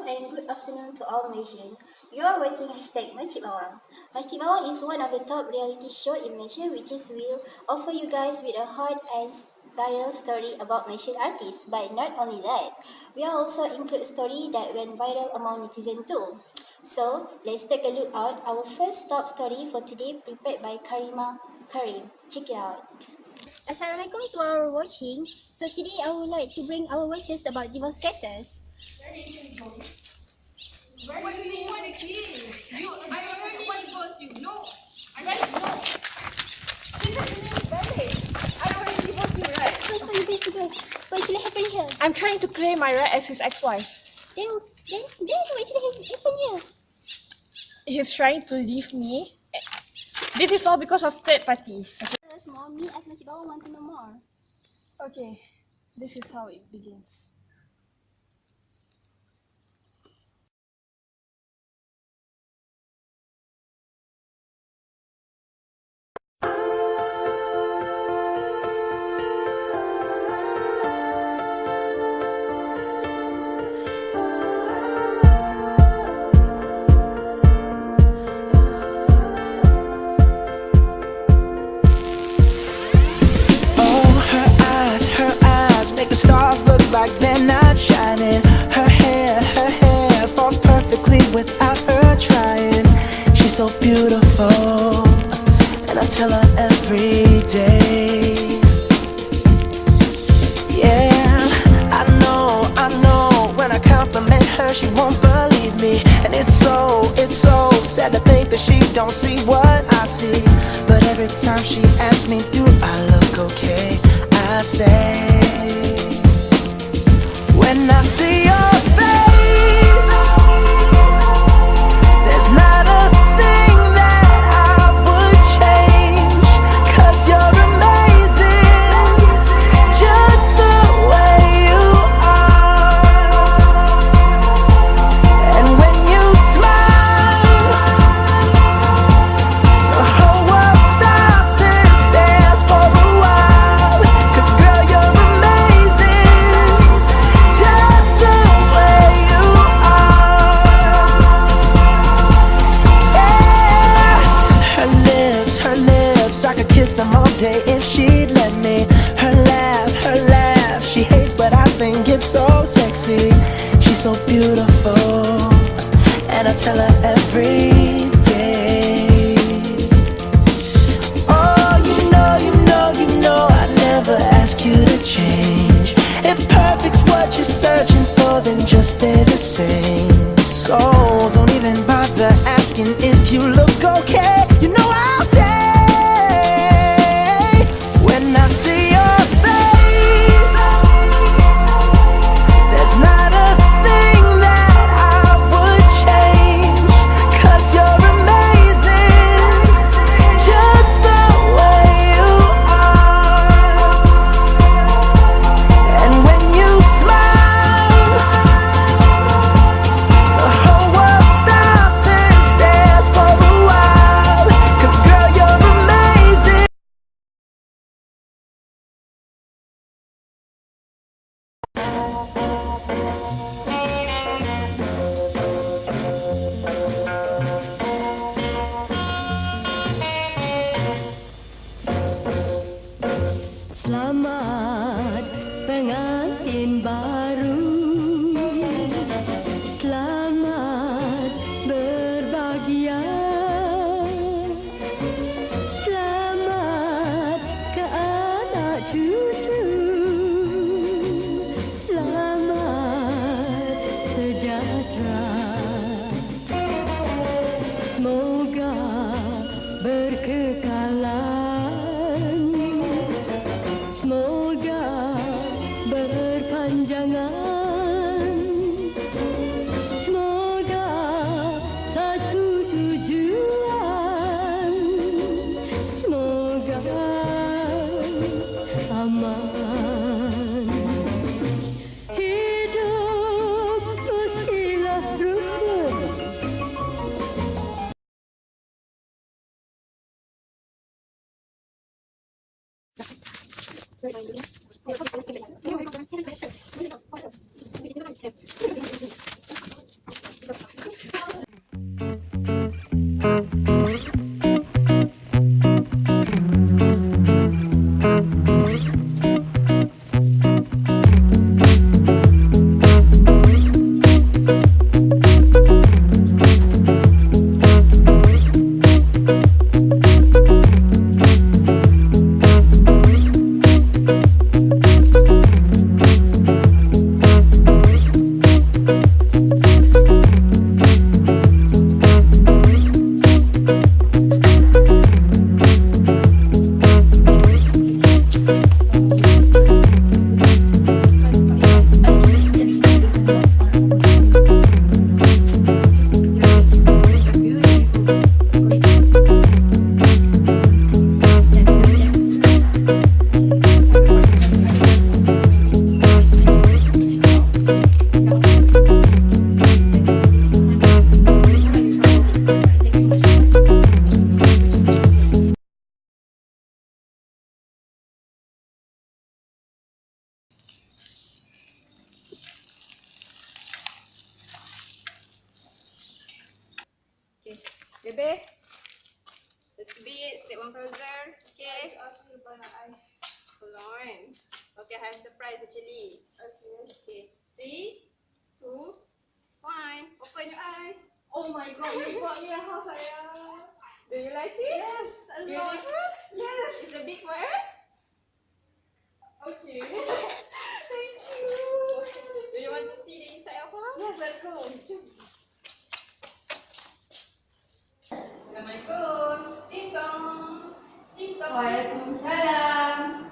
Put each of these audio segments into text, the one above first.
and good afternoon to all Malaysians. You are watching hashtag Makcik Bawang. Makcik Bawang is one of the top reality show in Malaysia, which is will offer you guys with a hot and viral story about Malaysian artists. But not only that, we are also include story that went viral among netizens too. So let's take a look at our first top story for today, prepared by Karim. Check it out. Assalamualaikum to our watching. So today I would like to bring our watchers about divorce cases. What do you mean, what a kid? I already divorced you. No, I already know. This is valid. I already divorced you, right? What actually happened here? I'm trying to claim my right as his ex-wife. Then what actually happened here? He's trying to leave me. This is all because of third party. Okay. More, me as Makcik Bawang want to know more. Okay, this is how it begins. Like they're not shining. Her hair falls perfectly without her trying. She's so beautiful, and I tell her every day. Yeah, I know, when I compliment her she won't believe me. And it's so sad to think that she don't see what I see. But every time she asks me, do I look okay, I say, when I see your face, there's not a thing that I would change. 'Cause you're amazing, just the way you are. And when you smile, the whole world stops and stares for a while. 'Cause girl, you're amazing, just the way you are. Yeah. Her lips, I could kiss them all day if she'd let me. Her laugh, she hates but I think it's so sexy. She's so beautiful, and I tell her every day. Oh, you know I'd never ask you to change. If perfect's what you're searching for, then just stay the same. So don't even bother asking if you look okay. You know I'll say, when I see your face, there's not a thing that I would change. 'Cause you're amazing, just the way you are. And when you smile, the whole world stops and stares for a while. 'Cause girl, you're amazing. Selamat pengantin baru, selamat berbahagia, selamat ke anak cucu, selamat sejahtera. Semoga berkekalan, semoga berpanjangan, semoga satu tujuan, semoga aman. Hidup mestilah rukun. Baby. Little bit. Step one closer. Okay. Hold on. Okay, I have a surprise actually. Okay. 3, 2, 1. Open your eyes. Oh my god, you got me a house, Ayah. Do you like it? Yes, a lot. Beautiful? Yes. It's a big one. Okay. Thank you. Do you want to see the inside of house? Yes, let's go. Assalamualaikum. Ding dong. Ding dong. Waalaikumsalam.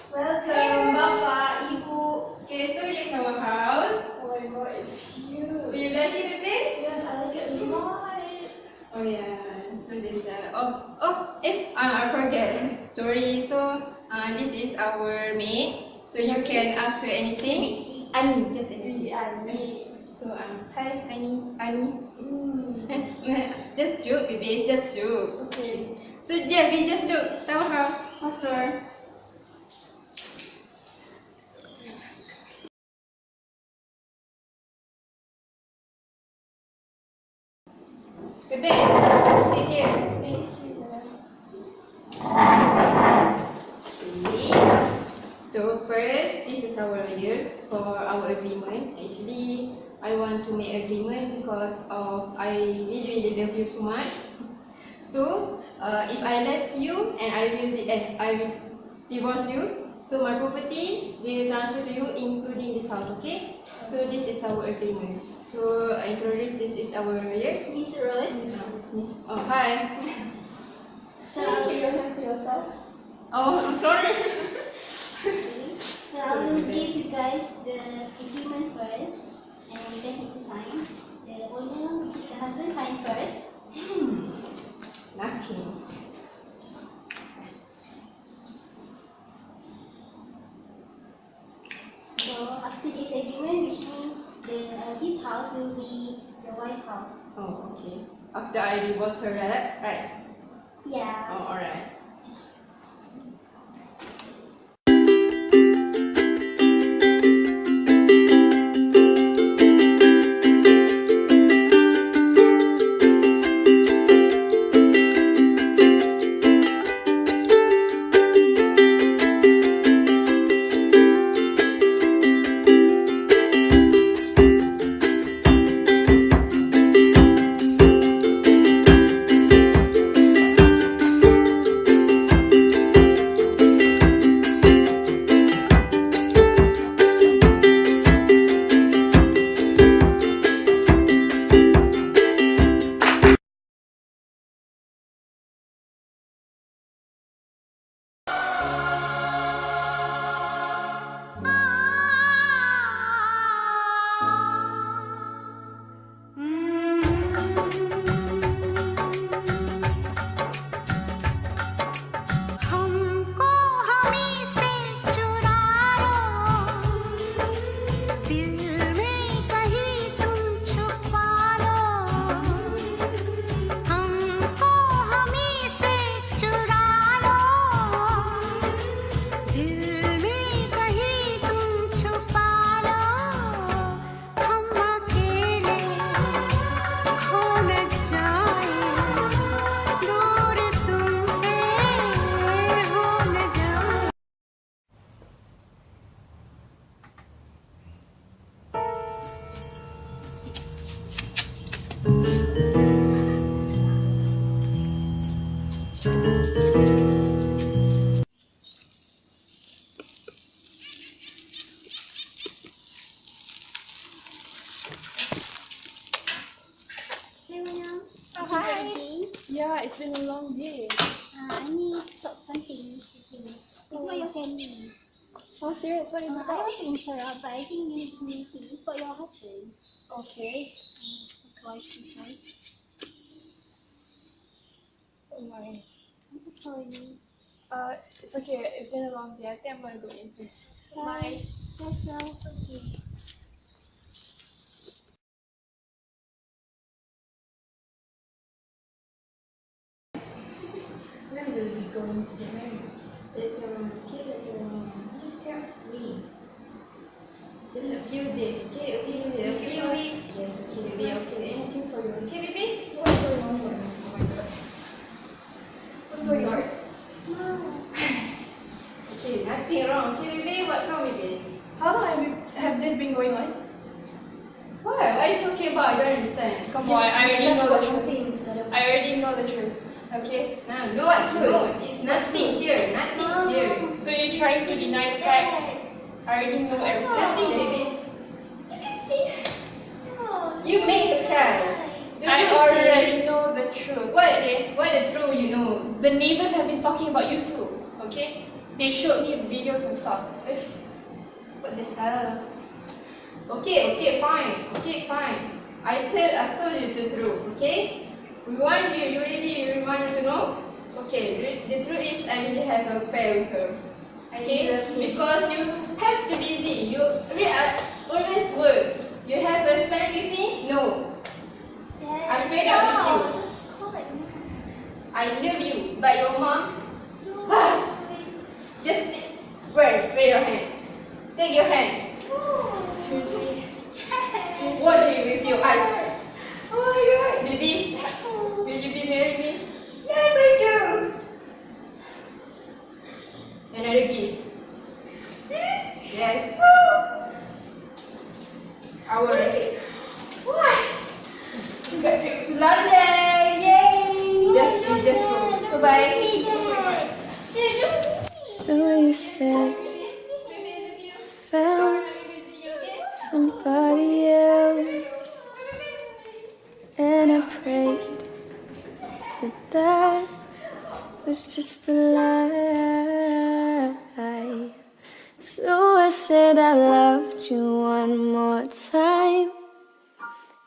Welcome, Bapak, Ibu. Okay, so this is our house. Oh my god, it's huge. Do you like it, baby? Yes, I like it a lot. Oh yeah. So this I forget. Sorry. So this is our maid. So you can ask her anything. Ani, just Ani. So hi, Ani. Just joke, baby. Just joke. Okay. So yeah, we just look our house. Hostel. Baby, sit here. Thank you. Okay. So first, this is our lawyer for our agreement. Actually, I want to make agreement because I really love you so much. So if I love you and I will divorce you, so my property will transfer to you, including this house. Okay? So this is our agreement. So I introduce, this is our lawyer. Miss Rose. Oh hi. So, Keep your hands to yourself. Oh, I'm sorry. so I will give you guys the agreement first, and you guys need to sign. The owner, which is the husband, sign first. Nothing. So after this agreement, which means this house will be the wife house. Oh, okay. After I divorce her, right? Yeah. Oh, alright. Yeah, it's been a long day. I need to talk something with you. It's about your family. So serious, what is I it don't about? want to interrupt, but I think you need to see. It's about your husband. Okay. His wife, his wife. Oh my. I'm so sorry. It's okay. It's been a long day. I think I'm gonna go in first. Bye. Yes, no. Okay. When will we going to get married? Later on, okay? Later on. Just carefully. Just a few days, okay? A few weeks. Yes, okay, baby. I'll say anything for you, okay, baby? about, I don't understand. Come on, I already know the truth. I already know the truth. Okay? No, it's nothing here, nothing here. So you're trying to deny the fact? I already know everything. Nothing, baby. You can see. You make her cry. I already know the truth. Okay? What the truth you know? The neighbors have been talking about you too. Okay? They showed me videos and stuff. What the hell? Okay, fine. I told you the truth, okay? You really want to know? Okay, the truth is I really have an affair with her. Okay? Because you have to be busy. You always work. You have a friend with me? No. I'm fed up with you. I love you, but your mom? Just wait your hand. Take your hand. Seriously? Watch it with your eyes. Oh my god. Baby, will you be married me? Yes, I do. Another gift. Yes. Ours. What? We got trip to London. Yay. Just go. Bye-bye. So you said found somebody else, and I prayed that was just a lie. So I said I loved you one more time,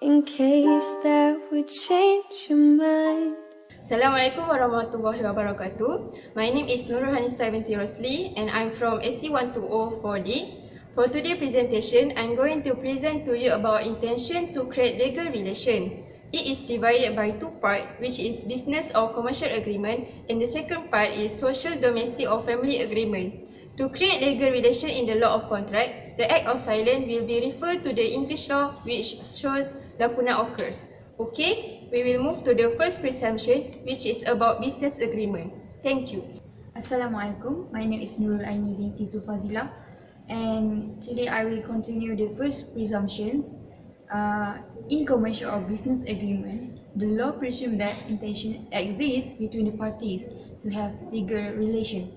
in case that would change your mind. Assalamualaikum warahmatullahi wabarakatuh. My name is Nurul Hanisah binti Rosli and I'm from SC12040. For today's presentation, I'm going to present to you about intention to create legal relation. It is divided by two parts, which is business or commercial agreement, and the second part is social, domestic or family agreement. To create legal relation in the law of contract, the act of silence will be referred to the English law which shows lacuna occurs. Okay, we will move to the first presumption, which is about business agreement. Thank you. Assalamualaikum. My name is Nurul Aini binti Zulfahzilah, and today I will continue the first presumptions. In commercial or business agreements, the law presumes that intention exists between the parties to have legal relation.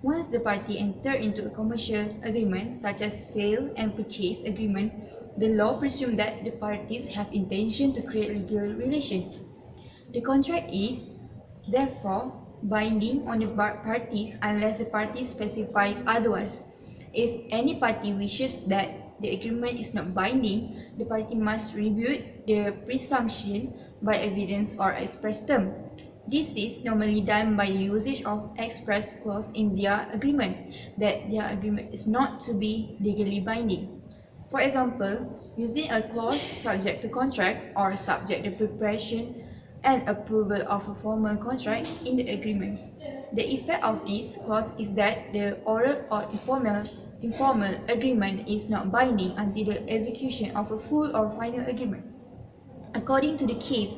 Once the party enter into a commercial agreement, such as sale and purchase agreement, the law presumes that the parties have intention to create legal relation. The contract is, therefore, binding on the parties unless the parties specify otherwise. If any party wishes that the agreement is not binding, the party must rebut the presumption by evidence or express term. This is normally done by the usage of express clause in their agreement, that their agreement is not to be legally binding. For example, using a clause subject to contract or subject to preparation and approval of a formal contract in the agreement. The effect of this clause is that the oral or informal agreement is not binding until the execution of a full or final agreement. According to the case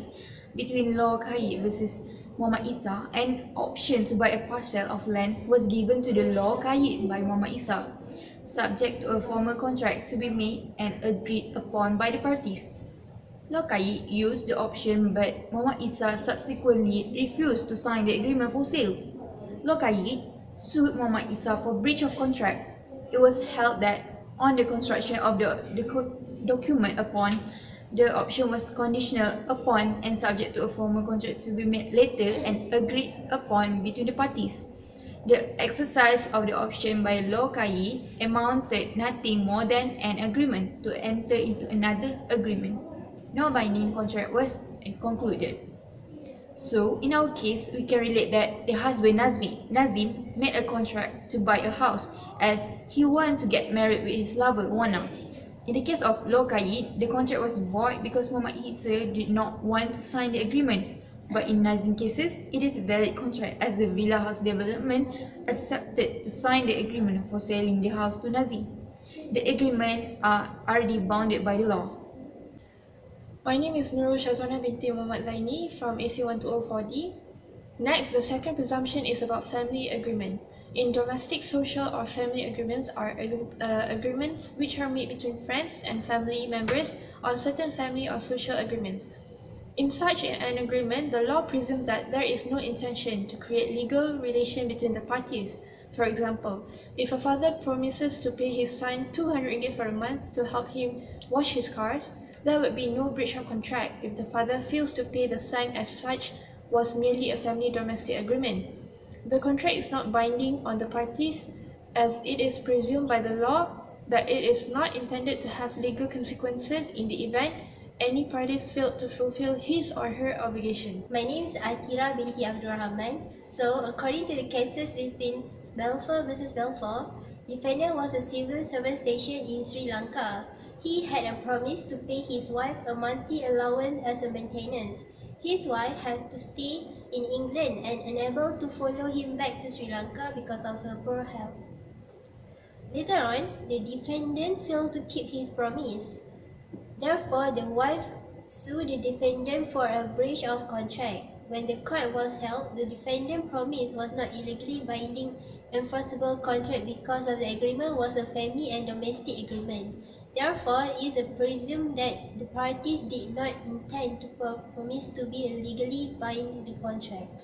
between Law240 versus Mohamed Isa, an option to buy a parcel of land was given to the Law240 by Mohamed Isa, subject to a formal contract to be made and agreed upon by the parties. Law240 used the option, but Mohamed Isa subsequently refused to sign the agreement for sale. Law240 sued Mohamed Isa for breach of contract. It was held that on the construction of the document upon, the option was conditional upon and subject to a formal contract to be made later and agreed upon between the parties. The exercise of the option by Law240 amounted nothing more than an agreement to enter into another agreement. No binding contract was concluded. So, in our case, we can relate that the husband Nazim made a contract to buy a house as he wanted to get married with his lover Wana. In the case of Law240, the contract was void because Mohamed Isa did not want to sign the agreement. But in Nazim cases, it is a valid contract as the Villa House Development accepted to sign the agreement for selling the house to Nazim. The agreement are already bounded by the law. My name is Syazwana binti Mohamed Zaini from AC12040. Next, the second presumption is about family agreement. in domestic, social, or family agreements are agreements which are made between friends and family members on certain family or social agreements. In such an agreement, the law presumes that there is no intention to create legal relation between the parties. For example, if a father promises to pay his son 200 ringgit for a month to help him wash his cars, there would be no breach of contract if the father fails to pay the son, as such was merely a family domestic agreement. The contract is not binding on the parties, as it is presumed by the law that it is not intended to have legal consequences in the event any parties failed to fulfill his or her obligation. My name is Athirah binti Abd Rahaman. So, according to the cases between Balfour versus Balfour, defendant was a civil servant stationed in Sri Lanka. He had a promise to pay his wife a monthly allowance as a maintenance. His wife had to stay in England and unable to follow him back to Sri Lanka because of her poor health. Later on, the defendant failed to keep his promise. Therefore, the wife sued the defendant for a breach of contract. When the court was held, the defendant's promise was not illegally binding enforceable contract because of the agreement was a family and domestic agreement. Therefore, it is presumed that the parties did not intend to promise to be a legally binding contract.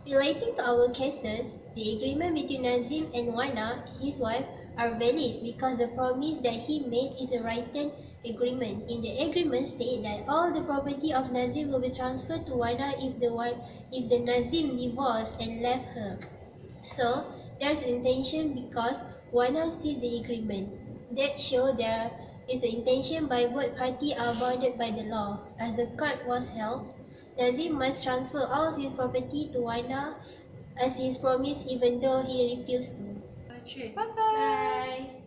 Relating to our cases, the agreement between Nazim and Wana, his wife, are valid because the promise that he made is a written agreement. In the agreement state that all the property of Nazim will be transferred to Wana if the Nazim divorced and left her. So, there's intention because Wana sealed the agreement. That shows there is an intention by both parties are bounded by the law. As the court was held, Nazim must transfer all of his property to Wana as his promise even though he refused to. Bye-bye.